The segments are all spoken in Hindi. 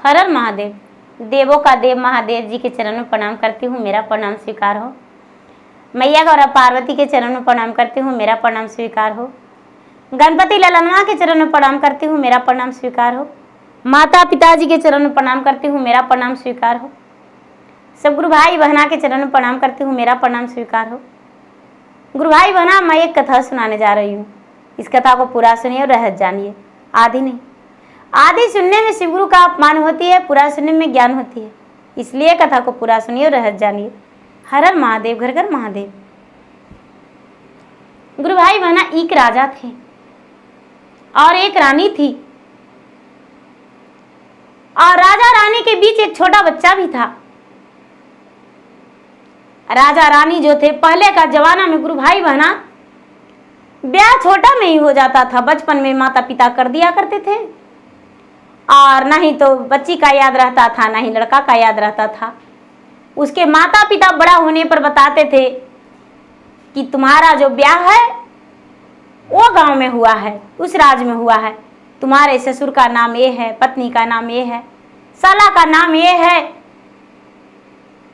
हर हर महादेव। देवों का देव महादेव जी के चरण में प्रणाम करती हूँ, मेरा प्रणाम स्वीकार हो। मैया गौरा पार्वती के चरण में प्रणाम करती हूँ, मेरा प्रणाम स्वीकार हो। गणपति ललनवा के चरण में प्रणाम करती हूँ, मेरा प्रणाम स्वीकार हो। माता पिताजी के चरण में प्रणाम करती हूँ, मेरा प्रणाम स्वीकार हो। सब गुरु भाई बहना के चरण में प्रणाम करती हूँ, मेरा प्रणाम स्वीकार हो। गुरु भाई बहना, मैं एक कथा सुनाने जा रही हूँ। इस कथा को पूरा सुनिए और रहस्य जानिए, आधी नहीं। आधी सुनने में शिव गुरु का अपमान होती है, पूरा सुनने में ज्ञान होती है। इसलिए कथा को पूरा सुनिए और रहस्य जानिए। हर हर महादेव, घर घर महादेव। गुरु भाई बहना, एक राजा थे और एक रानी थी, और राजा रानी के बीच एक छोटा बच्चा भी था। राजा रानी जो थे, पहले का जमाना में गुरु भाई बहना ब्याह छोटा में ही हो जाता था। बचपन में माता पिता कर दिया करते थे, और नहीं तो बच्ची का याद रहता था, ना ही लड़का का याद रहता था। उसके माता पिता बड़ा होने पर बताते थे कि तुम्हारा जो ब्याह है वो गांव में हुआ है, उस राज्य में हुआ है। तुम्हारे ससुर का नाम ये है, पत्नी का नाम ये है, साला का नाम ये है।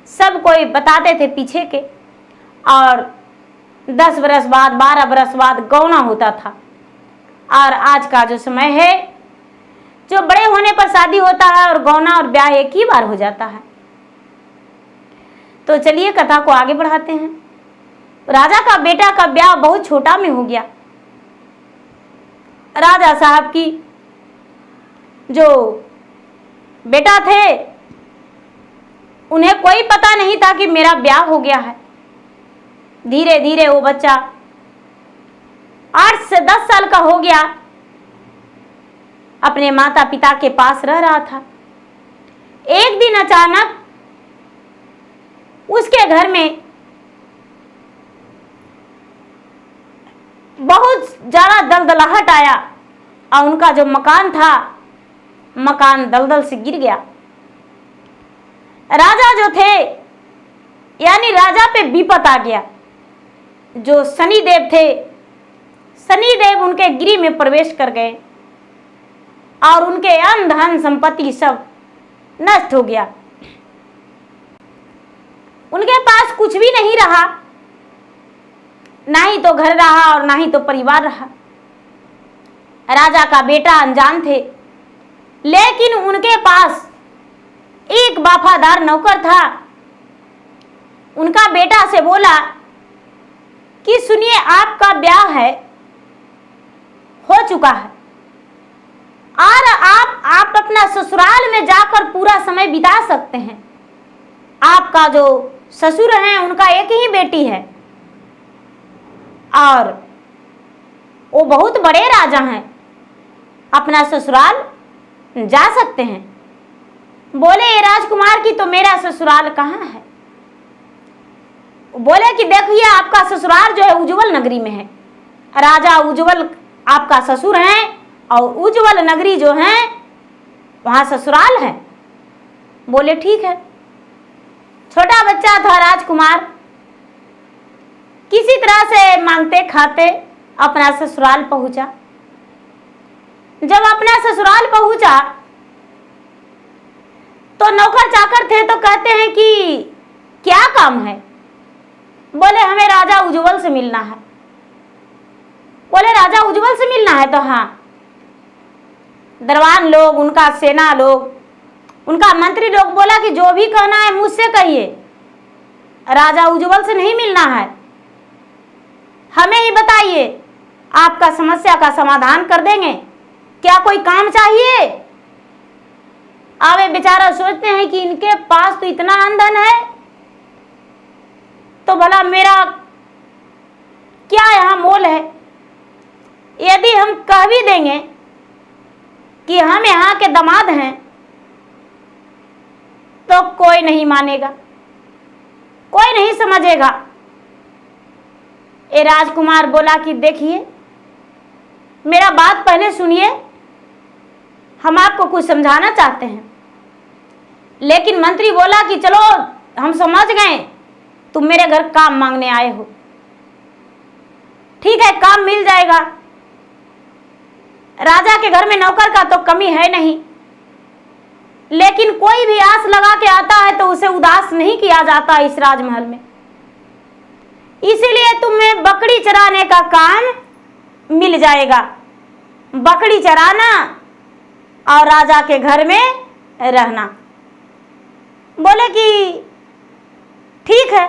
सब कोई बताते थे पीछे के। और 10 बरस बाद, 12 बरस बाद गौना होता था। और आज का जो समय है, जो बड़े होने पर शादी होता है और गौना और ब्याह एक ही बार हो जाता है। तो चलिए कथा को आगे बढ़ाते हैं। राजा का बेटा का ब्याह बहुत छोटा में हो गया। राजा साहब की जो बेटा थे, उन्हें कोई पता नहीं था कि मेरा ब्याह हो गया है। धीरे धीरे वो बच्चा 8 से 10 साल का हो गया, अपने माता पिता के पास रह रहा था। एक दिन अचानक उसके घर में बहुत ज्यादा दलदलाहट आया और उनका जो मकान था, मकान दलदल से गिर गया। राजा जो थे, यानी राजा पे विपत आ गया। जो शनिदेव थे, शनिदेव उनके गृह में प्रवेश कर गए और उनके अन्न धन संपत्ति सब नष्ट हो गया। उनके पास कुछ भी नहीं रहा, ना ही तो घर रहा और ना ही तो परिवार रहा। राजा का बेटा अनजान थे, लेकिन उनके पास एक वफादार नौकर था। उनका बेटा से बोला कि सुनिए, आपका ब्याह है, हो चुका है, और आप अपना ससुराल में जाकर पूरा समय बिता सकते हैं। आपका जो ससुर हैं, उनका एक ही बेटी है और वो बहुत बड़े राजा हैं, अपना ससुराल जा सकते हैं। बोले, ये राजकुमार की तो मेरा ससुराल कहाँ है? बोले कि देखिए, आपका ससुराल जो है उज्जवल नगरी में है। राजा उज्जवल आपका ससुर हैं और उज्जवल नगरी जो है वहां ससुराल है। बोले ठीक है। छोटा बच्चा था राजकुमार, किसी तरह से मांगते खाते अपना ससुराल पहुंचा। जब अपना ससुराल पहुंचा तो नौकर चाकर थे, तो कहते हैं कि क्या काम है? बोले, हमें राजा उज्जवल से मिलना है। बोले, राजा उज्जवल से मिलना है? तो हाँ। दरबान लोग, उनका सेना लोग, उनका मंत्री लोग बोला कि जो भी कहना है मुझसे कहिए, राजा उज्जवल से नहीं मिलना है, हमें ही बताइए, आपका समस्या का समाधान कर देंगे। क्या कोई काम चाहिए? आवे बेचारा सोचते हैं कि इनके पास तो इतना अंधन है, तो भला मेरा क्या यहाँ मोल है? यदि हम कह भी देंगे कि हम यहाँ के दामाद हैं, तो कोई नहीं मानेगा, कोई नहीं समझेगा। ये राजकुमार बोला कि देखिए, मेरा बात पहले सुनिए, हम आपको कुछ समझाना चाहते हैं। लेकिन मंत्री बोला कि चलो, हम समझ गए, तुम मेरे घर काम मांगने आए हो, ठीक है, काम मिल जाएगा। राजा के घर में नौकर का तो कमी है नहीं। लेकिन कोई भी आस लगा के आता है तो उसे उदास नहीं किया जाता इस राजमहल में। इसीलिए तुम्हें बकरी चराने का काम मिल जाएगा, बकरी चराना और राजा के घर में रहना। बोले कि ठीक है,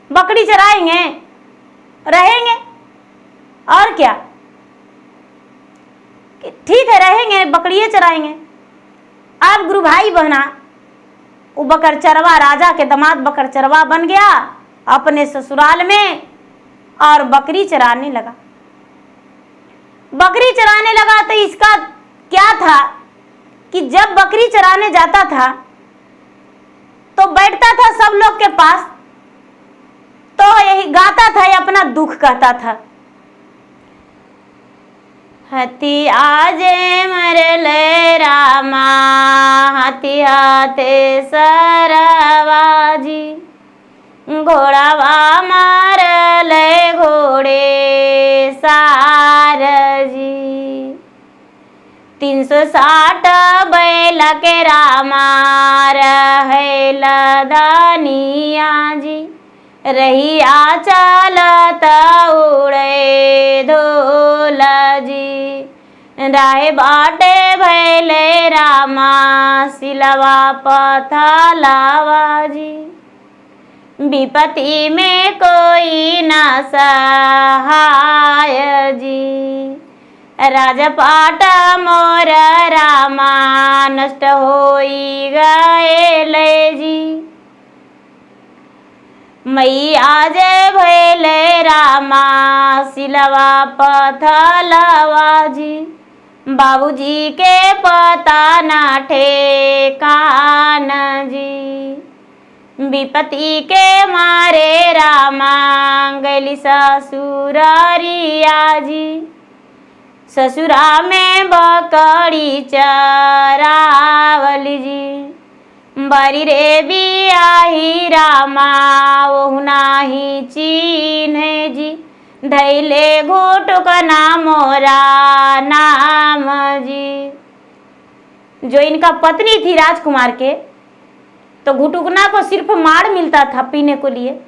बकरी चराएंगे, रहेंगे, और क्या, ठीक है रहेंगे, बकरियां चराएंगे। अब गुरु भाई बहना वो बकर चरवा, राजा के दामाद बकर चरवा बन गया अपने ससुराल में और बकरी चराने लगा। बकरी चराने लगा तो इसका क्या था कि जब बकरी चराने जाता था तो बैठता था सब लोग के पास, तो यही गाता था, ये अपना दुख कहता था। हती आजे मरले रामा, हाथी हाथे सरवाजी, घोड़ावा मारले घोड़े सारजी, 360 बैल के रामा रहेल दानिया जी, रहिया चलत उड़े धोल जी, राहे बाटे भैले रामा सिलवा पथलवा जी, विपत्ति में कोई न सहाय जी, राजपाट मोर रामा नष्ट होई गए ले जी, मैया जय भैले रामा सिलवा पथलवा जी, बाबूजी के पता ना ठेकान जी, विपत्ति के मारे रामा गली ससुरारिया जी, ससुरा में बकरी चरावली जी, बरी रे बियाही रामा ओहु नाही चीन्हे जी, धैले घुटुक ना मोरा नाम जी। जो इनका पत्नी थी राजकुमार के, तो घुटुकना को सिर्फ माड़ मिलता था पीने को लिए,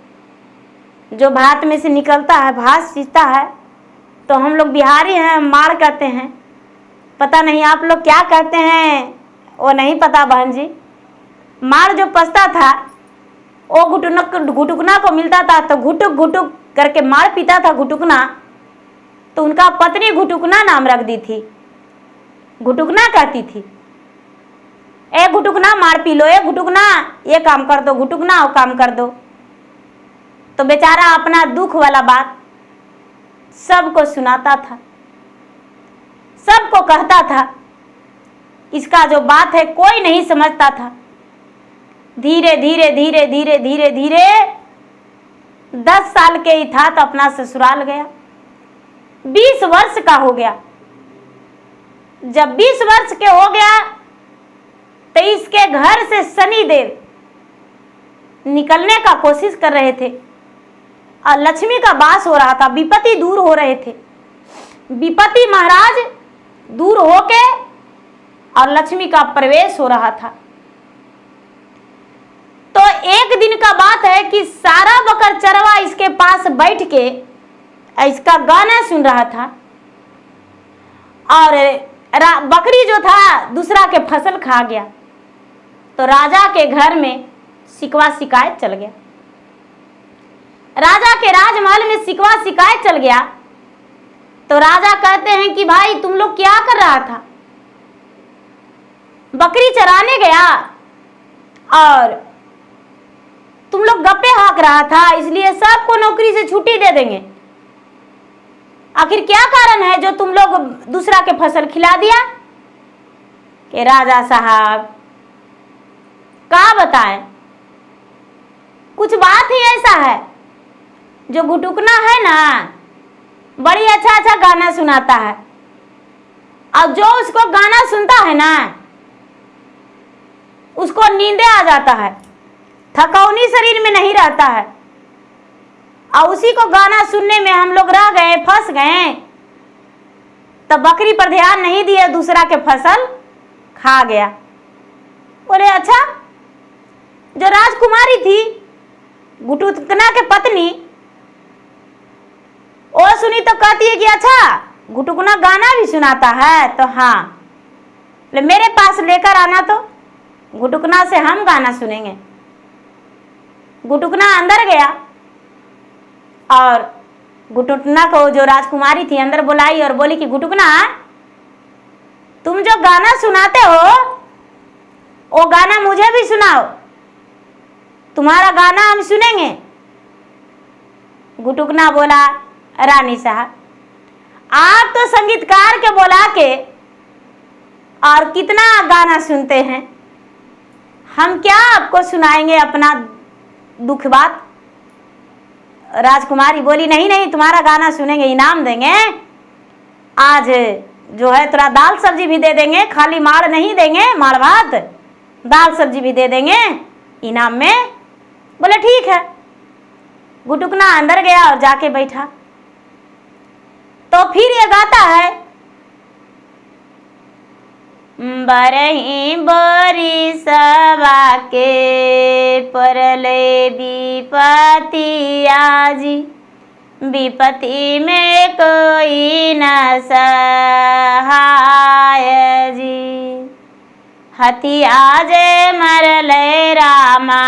जो भात में से निकलता है, भात सींचता है, तो हम लोग बिहारी हैं, माड़ कहते हैं। पता नहीं आप लोग क्या कहते हैं, वो नहीं पता बहन जी। माड़ जो पसता था वो घुटुकना को मिलता था, तो घुटुक घुटुक करके माड़ पीता था घुटुकना, तो उनका पत्नी घुटुकना नाम रख दी थी, घुटुकना कहती थी, ए घुटुकना माड़ पी लो, ए घुटुकना ये काम कर दो, घुटुकना वो काम कर दो। तो बेचारा अपना दुख वाला बात सबको सुनाता था, सबको कहता था, इसका जो बात है कोई नहीं समझता था। धीरे धीरे धीरे धीरे धीरे धीरे 10 साल के ही था तो अपना ससुराल गया। 20 वर्ष का हो गया। जब 20 वर्ष के हो गया तो इसके घर से शनिदेव निकलने का कोशिश कर रहे थे और लक्ष्मी का वास हो रहा था, विपत्ति दूर हो रहे थे। विपत्ति महाराज दूर होके और लक्ष्मी का प्रवेश हो रहा था। तो एक दिन का बात है कि सारा बकर चरवा इसके पास बैठ के इसका गाना सुन रहा था और बकरी जो था दूसरा के फसल खा गया, तो राजा के घर में शिकवा शिकायत चल गया। राजा के राजमहल में शिकवा शिकायत चल गया तो राजा कहते हैं कि भाई तुम लोग क्या कर रहा था? बकरी चराने गया और तुम लोग गप्पे हाँक रहा था, इसलिए सबको नौकरी से छुट्टी दे देंगे। आखिर क्या कारण है जो तुम लोग दूसरा के फसल खिला दिया? कि राजा साहब क्या बताएं, कुछ बात ही ऐसा है, जो घुटुकना है ना बड़ी अच्छा अच्छा गाना सुनाता है, और जो उसको गाना सुनता है ना उसको नींदे आ जाता है, थकावनी शरीर में नहीं रहता है, और उसी को गाना सुनने में हम लोग रह गए, फंस गए, तो बकरी पर ध्यान नहीं दिए, दूसरा के फसल खा गया। बोले अच्छा, जो राजकुमारी थी घुटुकना के पत्नी, वो सुनी तो कहती है कि अच्छा घुटुकना गाना भी सुनाता है, तो हाँ ले मेरे पास लेकर आना, तो घुटुकना से हम गाना सुनेंगे। घुटुकना अंदर गया और घुटुकना को जो राजकुमारी थी अंदर बुलाई और बोली कि घुटुकना, तुम जो गाना सुनाते हो वो गाना मुझे भी सुनाओ, तुम्हारा गाना हम सुनेंगे। घुटुकना बोला रानी साहब, आप तो संगीतकार के बुला के और कितना गाना सुनते हैं, हम क्या आपको सुनाएंगे अपना दुख बात। राजकुमारी बोली नहीं नहीं, तुम्हारा गाना सुनेंगे, इनाम देंगे। आज जो है थोड़ा दाल सब्जी भी दे देंगे, खाली माड़ नहीं देंगे, माड़ भात, दाल सब्जी भी दे देंगे इनाम में। बोले ठीक है। घुटुकना अंदर गया और जाके बैठा, तो फिर ये गाता है, बरही बोरी सवा के परले विपति आजी, विपत्ति में कोई न सहाय जी। हथी आजे मरले रामा,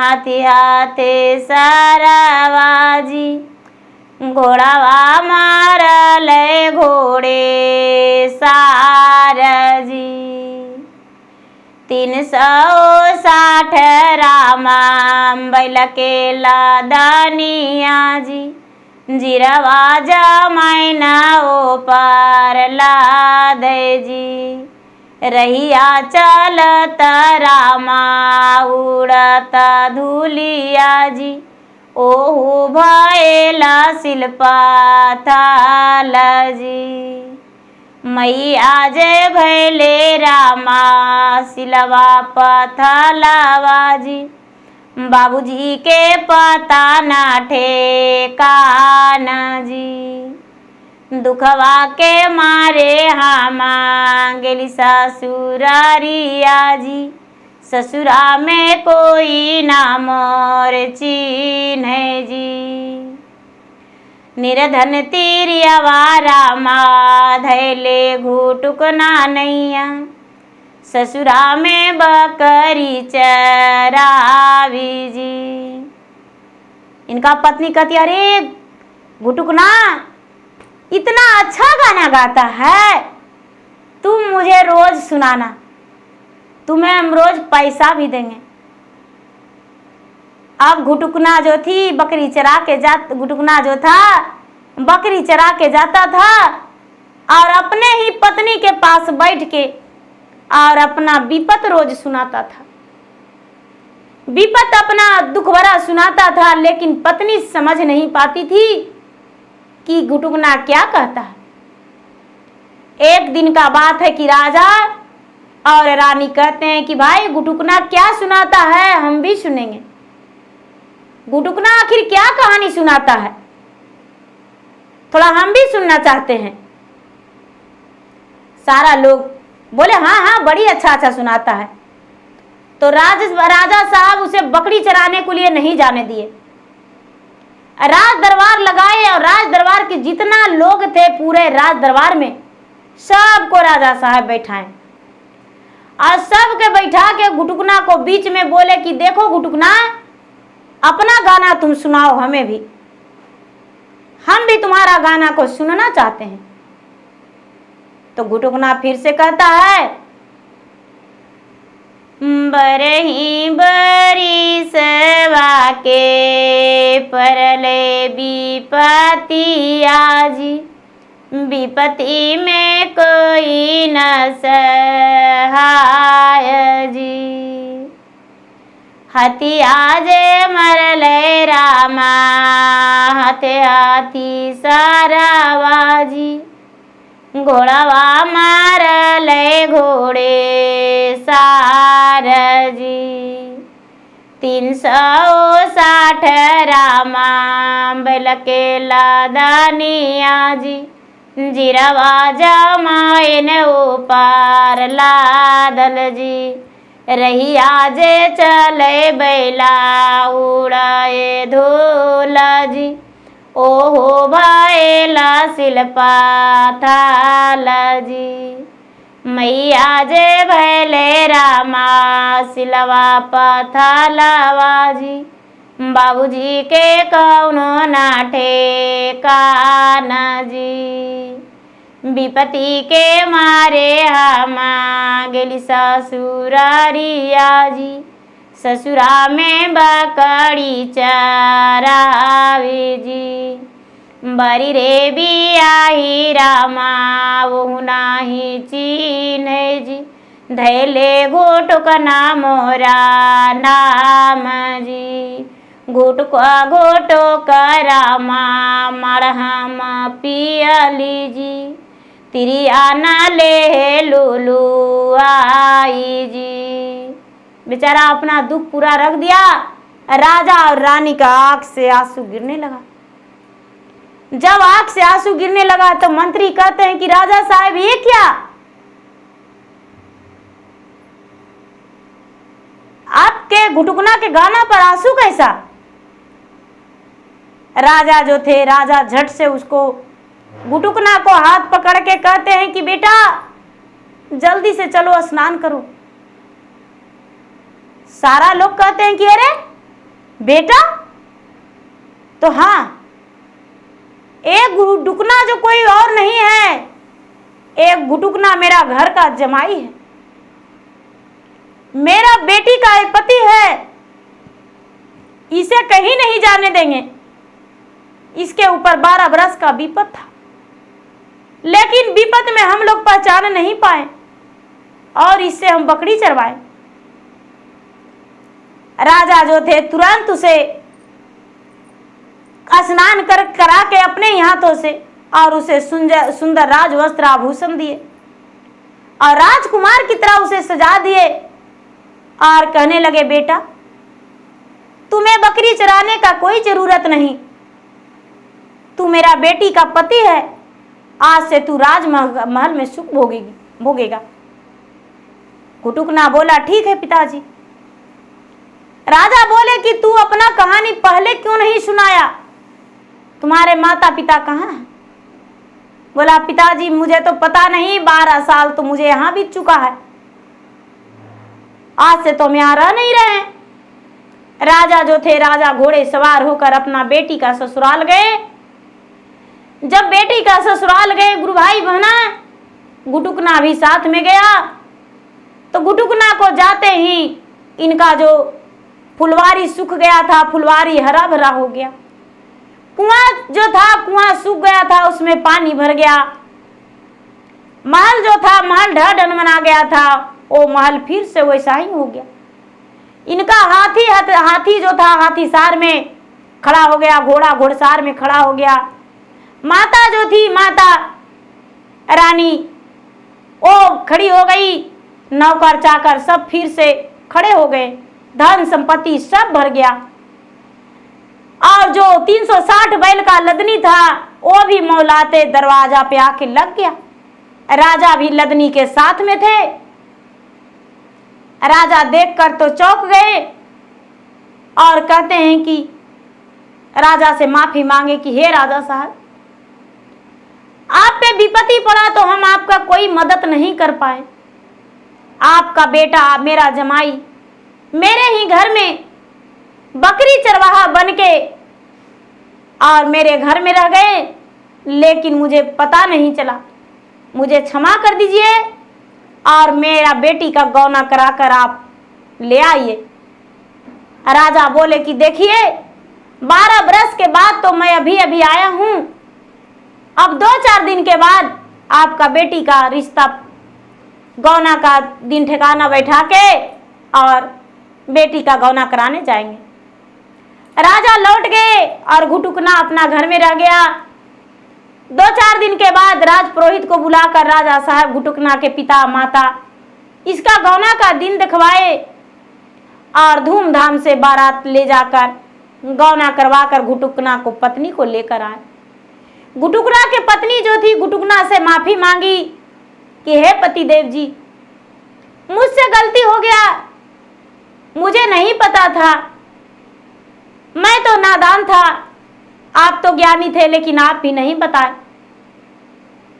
हथी हाथे सरवाजी, घोड़ावा मारले घोड़े सारजी। 360 रामा बैल के लादनिया जी, जिरवा जमाइना ओ पार लादे जी। रहिया चलत रामा उड़त धूलिया जी, ओहु भैला शिल्पा थाल जी। मैया जे भैले रामा सिलवा पथलवा जी, बाबूजी के पता ना ठेकान जी। दुखवा के मारे हमा गेली ससुरारिया जी, ससुरा में कोई ना मोर चिन्ह जी। निर्धन तिरियावा रामा धैले घुटुकना नैया, ससुरा में बकरी चरावी जी। इनका पत्नी कहती अरे घुटुकना इतना अच्छा गाना गाता है, तुम मुझे रोज सुनाना, तुम्हें हम रोज पैसा भी देंगे। अब घुटुकना जो थी बकरी चरा के घुटुकना जो था बकरी चरा के जाता था और अपने ही पत्नी के पास बैठ के और अपना विपत रोज सुनाता था। विपत अपना दुख भरा सुनाता था, लेकिन पत्नी समझ नहीं पाती थी कि घुटुकना क्या कहता है। एक दिन का बात है कि राजा और रानी कहते हैं कि भाई घुटुकना क्या सुनाता है, हम भी सुनेंगे। घुटुकना आखिर क्या कहानी सुनाता है, थोड़ा हम भी सुनना चाहते हैं। सारा लोग बोले हाँ हाँ बड़ी अच्छा सुनाता है। तो राजा साहब उसे बकरी चराने के लिए नहीं जाने दिए। राज दरबार लगाए और राज दरबार के जितना लोग थे पूरे राज दरबार में सबको राजा साहब बैठाए और सबके बैठा के घुटुकना को बीच में बोले कि देखो घुटुकना, अपना गाना तुम सुनाओ हमें भी, हम भी तुम्हारा गाना को सुनना चाहते हैं। तो घुटुकना फिर से कहता है, बरही बरी सवा के परले विपति आजी, विपत्ति में कोई न सहाय जी। हथी आजे मरले रामा, हथे हाथी सारावाजी, घोड़ावा मारले घोड़े सारजी। 360 रामा बैल के लादनिया जी, जिरवा जमाइन ऊपर लादल जी, रहिया जे चले बैला उड़ाए धूल जी, ओहो भैला शिल्पा थाल जी, मैया जे भैले रामा सिलवा पथलवा जी, बाबूजी के कौनो ना ठेकाना जी, विपत्ति के मारे हमा गेली ससुरारिया जी, ससुरा में बकरी चरावे जी, बरी रे बियाही रामा वो नाही चीन्हे जी, धैले घोटुक ना मोरा नाम जी, घोटुक घोटुक रामा मरहम पियली जी, तिरिया न ले लुलु आई जी। बेचारा अपना दुख पूरा रख दिया। राजा और रानी का आंख से आंसू गिरने लगा। जब आंख से आंसू गिरने लगा तो मंत्री कहते हैं कि राजा साहब ये क्या, आपके घुटुकना के गाना पर आंसू कैसा। राजा जो थे, राजा झट से उसको घुटुकना को हाथ पकड़ के कहते हैं कि बेटा जल्दी से चलो स्नान करो। सारा लोग कहते हैं कि अरे बेटा, तो हाँ, एक घुटुकना जो कोई और नहीं है, एक घुटुकना मेरा घर का जमाई है, मेरा बेटी का एक पति है, इसे कहीं नहीं जाने देंगे। इसके ऊपर 12 बरस का विपद था, लेकिन विपद में हम लोग पहचान नहीं पाए और इससे हम बकरी चरवाए। राजा जो थे तुरंत उसे स्नान करा के अपने हाथों से और उसे सुंदर राज वस्त्र आभूषण दिए और राजकुमार की तरह उसे सजा दिए और कहने लगे बेटा तुम्हें बकरी चराने का कोई जरूरत नहीं, तू मेरा बेटी का पति है, आज से तू राजमहल में सुख भोगेगा। घुटुकना बोला ठीक है पिताजी। राजा बोले कि तू अपना कहानी पहले क्यों नहीं सुनाया, तुम्हारे माता पिता कहाँ हैं। बोला पिताजी मुझे तो पता नहीं, 12 साल तो मुझे यहां बीत चुका है, आज से तो हम यहां रह नहीं रहे हैं। राजा जो थे, राजा घोड़े सवार होकर अपना बेटी का ससुराल गए। जब बेटी का ससुराल गए, गुरु भाई बहना, घुटुकना भी साथ में गया। तो घुटुकना को जाते ही इनका जो फुलवारी सूख गया था, फुलवारी हरा भरा हो गया। कुआं जो था, कुआं सूख गया था, उसमें पानी भर गया। महल जो था, महल ढह ढनमना गया था, वो महल फिर से वैसा ही हो गया। इनका हाथी जो था, हाथी सार में खड़ा हो गया, घोड़ा घोड़सार में खड़ा हो गया। माता जो थी, माता रानी, वो खड़ी हो गई। नौकर चाकर सब फिर से खड़े हो गए, धन संपत्ति सब भर गया। और जो 360 बैल का लदनी था, वो भी मौलाते दरवाजा पे आके लग गया। राजा भी लदनी के साथ में थे। राजा देखकर तो चौंक गए और कहते हैं कि राजा से माफी मांगे कि हे राजा साहब, आप पे विपत्ति पड़ा तो हम आपका कोई मदद नहीं कर पाए। आपका बेटा, मेरा जमाई, मेरे ही घर में बकरी चरवाहा बनके और मेरे घर में रह गए, लेकिन मुझे पता नहीं चला। मुझे क्षमा कर दीजिए और मेरा बेटी का गौना कराकर आप ले आइए। राजा बोले कि देखिए 12 बरस के बाद तो मैं अभी अभी आया हूं, अब 2-4 दिन के बाद आपका बेटी का रिश्ता, गौना का दिन ठिकाना बैठा के और बेटी का गौना कराने जाएंगे। राजा लौट गए और घुटुकना अपना घर में रह गया। 2-4 दिन के बाद राजपुरोहित को बुलाकर राजा साहब घुटुकना के पिता माता इसका गौना का दिन दिखवाए और धूमधाम से बारात ले जाकर गौना करवाकर घुटुकना को पत्नी को लेकर आए। गुटुकना की पत्नी जो थी गुटुकना से माफी मांगी कि हे पति देव जी, मुझसे गलती हो गया, मुझे नहीं पता था, मैं तो नादान था, आप तो ज्ञानी थे लेकिन आप भी नहीं बताए।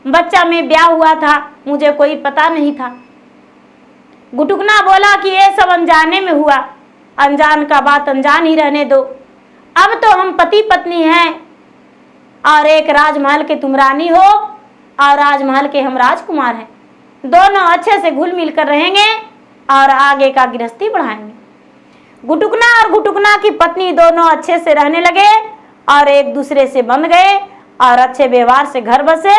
बच्चा में ब्याह हुआ था, मुझे कोई पता नहीं था। गुटुकना बोला कि ये सब अनजाने में हुआ, अनजान का बात अनजान ही रहने दो। अब तो हम पति पत्नी हैं और एक राजमहल के तुम रानी हो और राजमहल के हम राजकुमार हैं। दोनों अच्छे से घुल मिल कर रहेंगे और आगे का गृहस्थी बढ़ाएंगे। गुटुकना और गुटुकना की पत्नी दोनों अच्छे से रहने लगे और एक दूसरे से बंध गए और अच्छे व्यवहार से घर बसे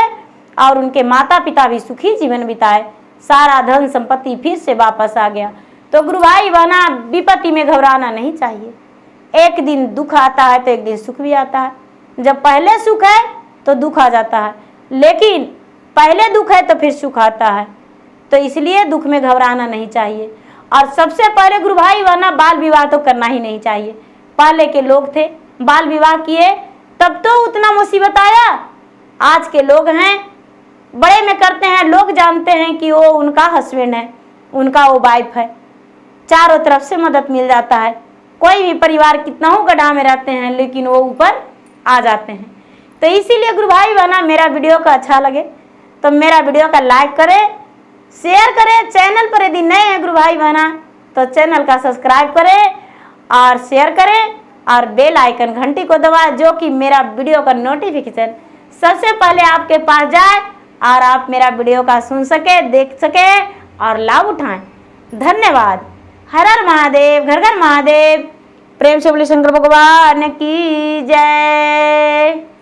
और उनके माता पिता भी सुखी जीवन बिताए। सारा धन संपत्ति फिर से वापस आ गया। तो गुरु भाई बहना, विपत्ति में घबराना नहीं चाहिए। एक दिन दुख आता है तो एक दिन सुख भी आता है। जब पहले सुख है तो दुख आ जाता है, लेकिन पहले दुख है तो फिर सुख आता है। तो इसलिए दुख में घबराना नहीं चाहिए। और सबसे पहले गुरु भाई बहना, बाल विवाह तो करना ही नहीं चाहिए। पहले के लोग थे बाल विवाह किए तब तो उतना मुसीबत आया। आज के लोग हैं बड़े में करते हैं, लोग जानते हैं कि वो उनका हस्बैंड है, उनका वो वाइफ है, चारों तरफ से मदद मिल जाता है। कोई भी परिवार कितना हो गड्ढा में रहते हैं लेकिन वो ऊपर आ जाते हैं। तो इसीलिए गुरु भाई बहना, मेरा वीडियो का अच्छा लगे तो मेरा वीडियो का लाइक करें, शेयर करें। चैनल पर यदि नए हैं गुरु भाई बहना तो चैनल का सब्सक्राइब करें और शेयर करें और बेल आइकन घंटी को दबाएं, जो कि मेरा वीडियो का नोटिफिकेशन सबसे पहले आपके पास जाए और आप मेरा वीडियो का सुन सके, देख सके और लाभ उठाएं। धन्यवाद। हर हर महादेव, घर घर महादेव। प्रेम से बोले शंकर भगवान की जय।